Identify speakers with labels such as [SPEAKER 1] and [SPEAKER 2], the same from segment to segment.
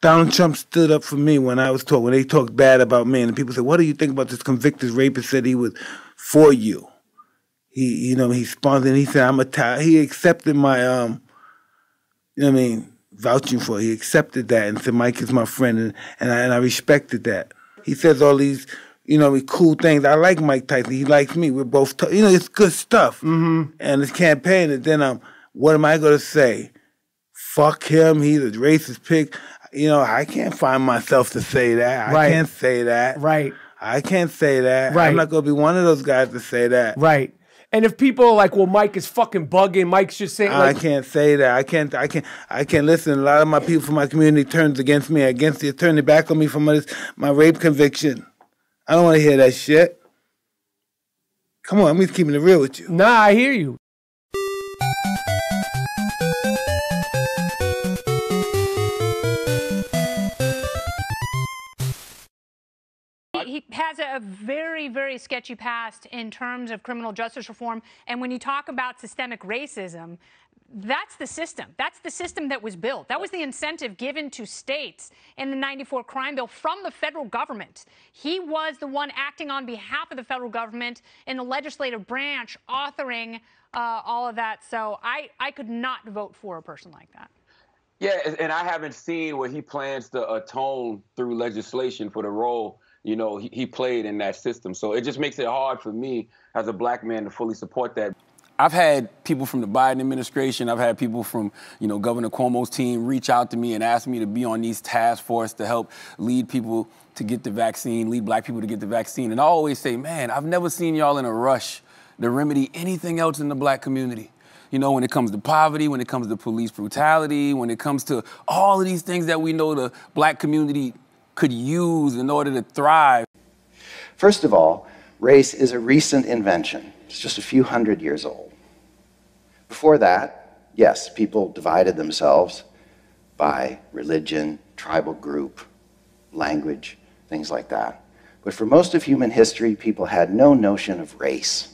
[SPEAKER 1] Donald Trump stood up for me when they talked bad about me, and the people said, "What do you think about this convicted rapist?" Said he was for you. He sponsored. He said, he accepted my vouching for it. He accepted that and said, Mike is my friend, and I respected that. He says all these, cool things. I like Mike Tyson. He likes me. We're both, it's good stuff. Mm-hmm. And it's campaign, and then what am I going to say? Fuck him. He's a racist pig. I can't find myself to say that.
[SPEAKER 2] Right.
[SPEAKER 1] I can't say that.
[SPEAKER 2] Right.
[SPEAKER 1] I can't say that.
[SPEAKER 2] Right.
[SPEAKER 1] I'm not going to be one of those guys to say that.
[SPEAKER 2] Right. And if people are like, well, Mike is fucking bugging, Mike's just saying, like,
[SPEAKER 1] I can't say that. I can't listen. A lot of my people from my community turns against me, turn their back on me for my rape conviction. I don't want to hear that shit. Come on, I'm just keeping it real with you.
[SPEAKER 2] Nah, I hear you.
[SPEAKER 3] He has a very, very sketchy past in terms of criminal justice reform. And when you talk about systemic racism, that's the system. That's the system that was built. That was the incentive given to states in the '94 crime bill from the federal government. He was the one acting on behalf of the federal government in the legislative branch, authoring all of that. So I could not vote for a person like that.
[SPEAKER 4] Yeah, and I haven't seen where he plans to atone through legislation for the role he played in that system. So it just makes it hard for me as a black man to fully support that.
[SPEAKER 5] I've had people from the Biden administration, I've had people from, Governor Cuomo's team reach out to me and ask me to be on these task force to help lead people to get the vaccine, lead black people to get the vaccine. And I always say, man, I've never seen y'all in a rush to remedy anything else in the black community. When it comes to poverty, when it comes to police brutality, when it comes to all of these things that we know the black community could use in order to thrive.
[SPEAKER 6] First of all, race is a recent invention. It's just a few hundred years old. Before that, yes, people divided themselves by religion, tribal group, language, things like that. But for most of human history, people had no notion of race.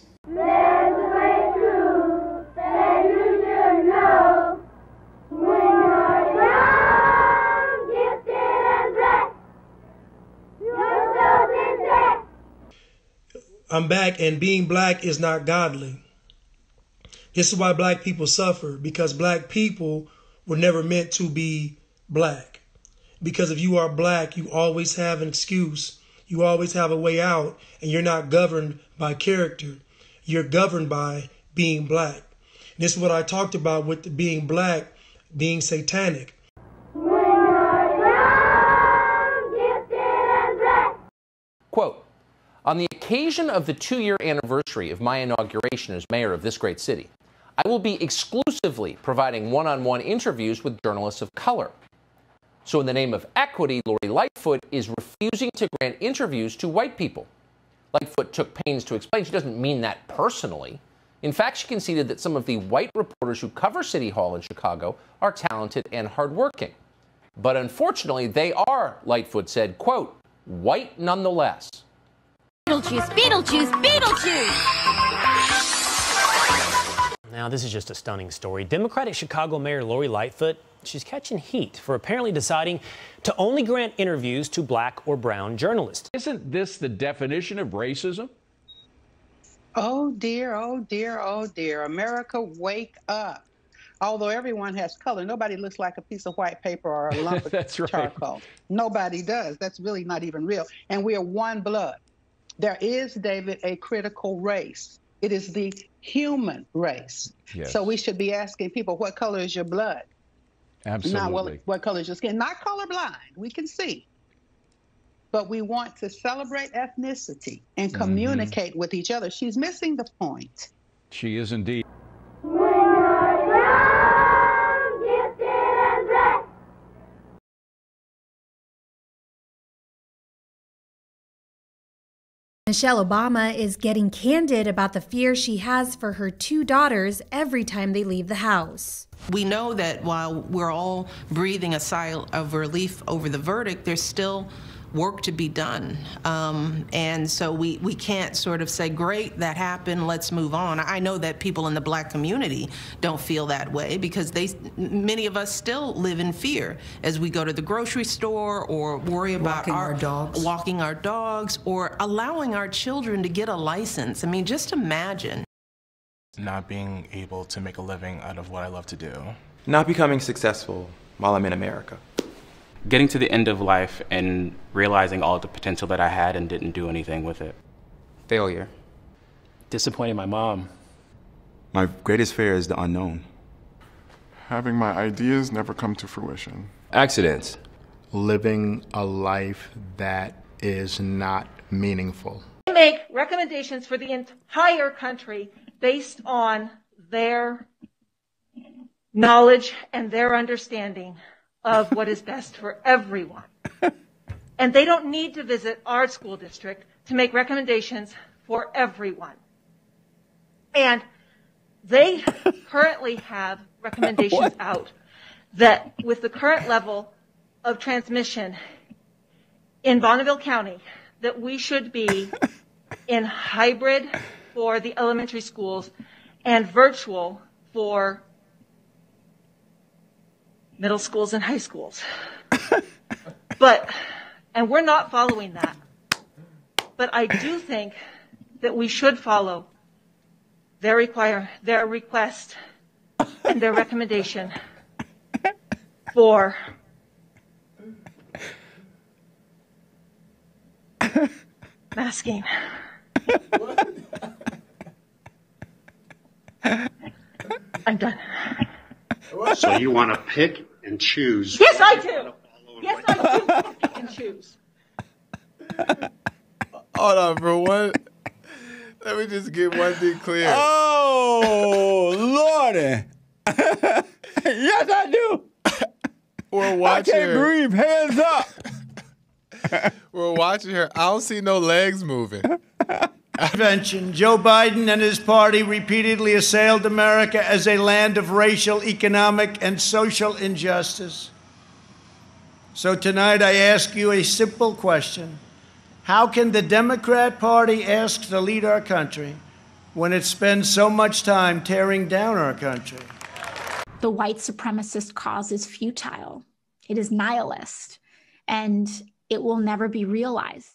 [SPEAKER 7] I'm back, and being black is not godly. This is why black people suffer, because black people were never meant to be black. Because if you are black, you always have an excuse. You always have a way out, and you're not governed by character. You're governed by being black. And this is what I talked about with the being black, being satanic.
[SPEAKER 8] Quote, on the occasion of the 2-year anniversary of my inauguration as mayor of this great city, I will be exclusively providing one-on-one interviews with journalists of color. So in the name of equity, Lori Lightfoot is refusing to grant interviews to white people. Lightfoot took pains to explain she doesn't mean that personally. In fact, she conceded that some of the white reporters who cover City Hall in Chicago are talented and hardworking. But unfortunately, they are, Lightfoot said, quote, white nonetheless.
[SPEAKER 9] Beetlejuice, Beetlejuice, Beetlejuice!
[SPEAKER 10] Now, this is just a stunning story. Democratic Chicago Mayor Lori Lightfoot, she's catching heat for apparently deciding to only grant interviews to black or brown journalists.
[SPEAKER 11] Isn't this the definition of racism?
[SPEAKER 12] Oh dear, oh dear, oh dear. America, wake up. Although everyone has color, nobody looks like a piece of white paper or a lump of
[SPEAKER 11] That's right.
[SPEAKER 12] charcoal. Nobody does. That's really not even real. And we are one blood. There is, David, a critical race. It is the human race.
[SPEAKER 11] Yes.
[SPEAKER 12] So we should be asking people, what color is your blood?
[SPEAKER 11] Absolutely.
[SPEAKER 12] Not what color is your skin. Not colorblind. We can see. But we want to celebrate ethnicity and communicate with each other. She's missing the point.
[SPEAKER 11] She is indeed.
[SPEAKER 13] Michelle Obama is getting candid about the fear she has for her 2 daughters every time they leave the house.
[SPEAKER 14] We know that while we're all breathing a sigh of relief over the verdict, there's still work to be done. And so we can't sort of say, great, that happened, let's move on. I know that people in the Black community don't feel that way because many of us still live in fear as we go to the grocery store or worry about walking our dogs or allowing our children to get a license. I mean, just imagine.
[SPEAKER 15] Not being able to make a living out of what I love to do.
[SPEAKER 16] Not becoming successful while I'm in America.
[SPEAKER 17] Getting to the end of life and realizing all the potential that I had and didn't do anything with it.
[SPEAKER 16] Failure.
[SPEAKER 17] Disappointing my mom.
[SPEAKER 18] My greatest fear is the unknown.
[SPEAKER 19] Having my ideas never come to fruition.
[SPEAKER 20] Accidents.
[SPEAKER 21] Living a life that is not meaningful.
[SPEAKER 22] They make recommendations for the entire country based on their knowledge and their understanding of what is best for everyone. And they don't need to visit our school district to make recommendations for everyone. And they currently have recommendations out that with the current level of transmission in Bonneville County, that we should be in hybrid for the elementary schools and virtual for middle schools and high schools. And we're not following that. But I do think that we should follow their request and their recommendation for masking. I'm done.
[SPEAKER 23] So you want to pick and choose?
[SPEAKER 22] Yes, I do. Yes, I do pick and choose.
[SPEAKER 24] Hold on, bro. Let me just get one thing clear.
[SPEAKER 1] Oh, Lordy.
[SPEAKER 24] Yes, I do. We're watching. I can't breathe. Hands up. We're watching her. I don't see no legs moving.
[SPEAKER 25] Intervention. Joe Biden and his party repeatedly assailed America as a land of racial, economic, and social injustice. So tonight I ask you a simple question. How can the Democrat Party ask to lead our country when it spends so much time tearing down our country?
[SPEAKER 26] The white supremacist cause is futile. It is nihilist, and it will never be realized.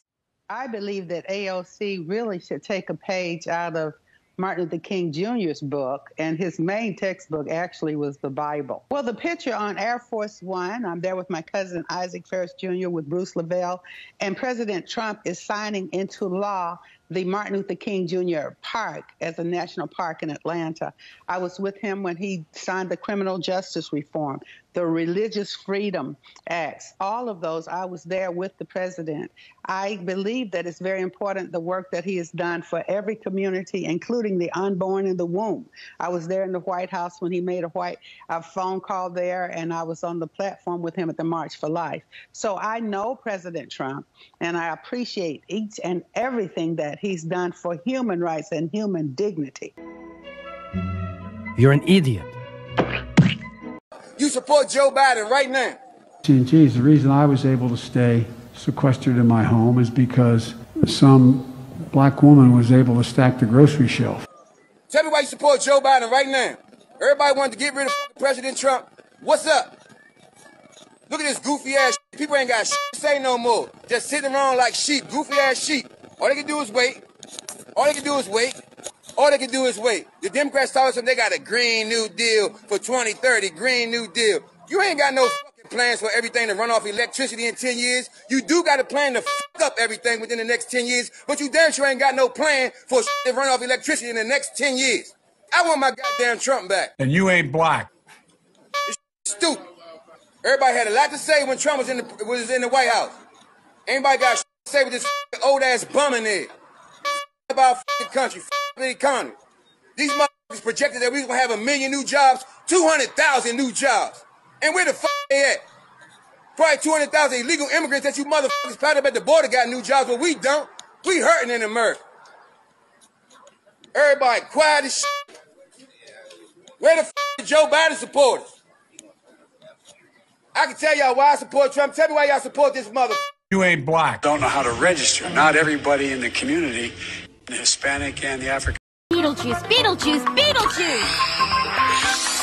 [SPEAKER 12] I believe that AOC really should take a page out of Martin Luther King Jr.'s book, and his main textbook actually was the Bible. Well, the picture on Air Force One, I'm there with my cousin Isaac Ferris Jr. with Bruce Lavelle, and President Trump is signing into law the Martin Luther King Jr. Park as a national park in Atlanta. I was with him when he signed the criminal justice reform, the Religious Freedom Acts, all of those. I was there with the president. I believe that it's very important, the work that he has done for every community, including the unborn in the womb. I was there in the White House when he made a phone call there, and I was on the platform with him at the March for Life. So I know President Trump, and I appreciate each and everything that he's done for human rights and human dignity.
[SPEAKER 27] You're an idiot.
[SPEAKER 28] You support Joe Biden right now.
[SPEAKER 29] Geez, the reason I was able to stay sequestered in my home is because some black woman was able to stack the grocery shelf.
[SPEAKER 28] Tell me why you support Joe Biden right now. Everybody wanted to get rid of President Trump. What's up? Look at this goofy ass shit. People ain't got shit to say no more. Just sitting around like sheep, goofy ass sheep. All they can do is wait. All they can do is wait. All they can do is wait. The Democrats told us they got a Green New Deal for 2030, Green New Deal. You ain't got no fucking plans for everything to run off electricity in 10 years. You do got a plan to fuck up everything within the next 10 years, but you damn sure ain't got no plan for to run off electricity in the next 10 years. I want my goddamn Trump back.
[SPEAKER 30] And you ain't black.
[SPEAKER 28] It's stupid. Everybody had a lot to say when Trump was in the White House. Anybody got to say with this old ass bum in there? About the country, the economy. These motherfuckers projected that we was gonna have 1 million new jobs, 200,000 new jobs. And where the fuck they at? Probably 200,000 illegal immigrants that you motherfuckers piled up at the border got new jobs, but we don't. We hurting in America. Everybody quiet as shit. Where the fuck is Joe Biden supporters? I can tell y'all why I support Trump. Tell me why y'all support this motherfucker.
[SPEAKER 2] You ain't black. Don't know how to register. Not everybody in the community, the Hispanic and the African.
[SPEAKER 3] Beetlejuice, Beetlejuice, Beetlejuice!